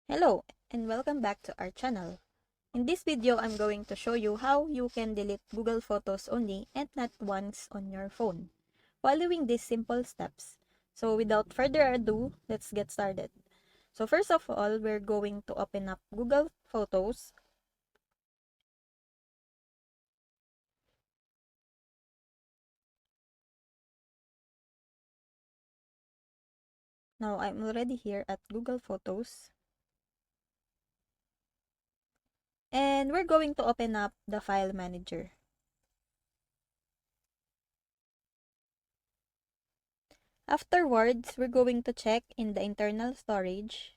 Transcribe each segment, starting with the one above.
Hello and welcome back to our channel. In this video, I'm going to show you how you can delete Google Photos only and not once on your phone, following these simple steps. So without further ado, let's get started. So first of all, we're going to open up Google Photos. Now I'm already here at Google Photos. And we're going to open up the file manager. Afterwards, we're going to check in the internal storage.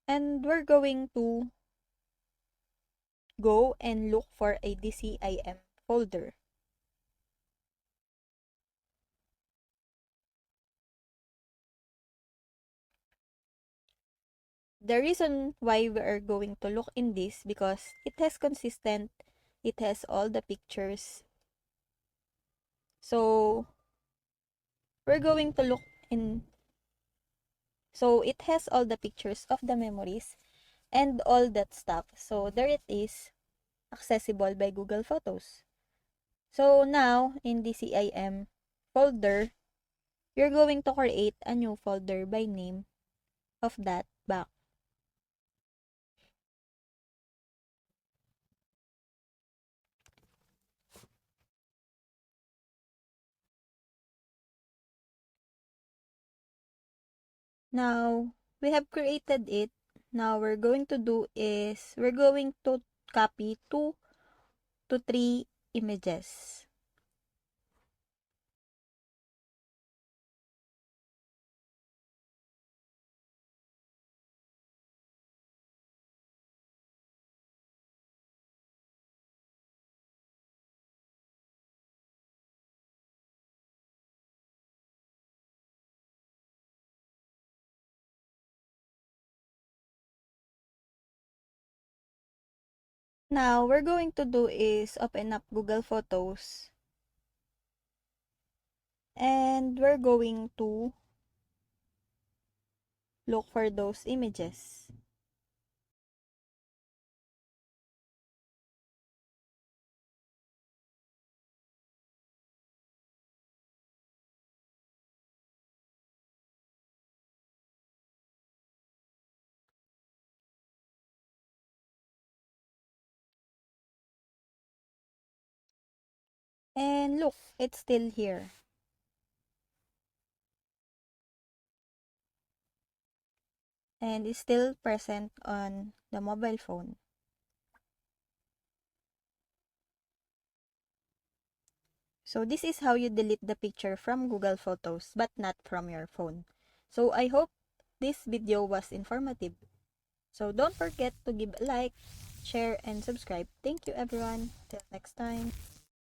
And we're going to go and look for a DCIM folder. The reason why we are going to look in this because it has consistent, it has all the pictures. So we're going to look in, so it has all the pictures of the memories and all that stuff. So there it is, accessible by Google Photos. So now in DCIM folder, you're going to create a new folder by name of that back. Now, we have created it. Now, we're going to do is, we're going to copy 2 to 3 images. Now, we're going to do is open up Google Photos. And we're going to look for those images. And look, it's still here. And it's still present on the mobile phone. So this is how you delete the picture from Google Photos but not from your phone. So I hope this video was informative. So don't forget to give a like, share, and subscribe. Thank you everyone. Till next time.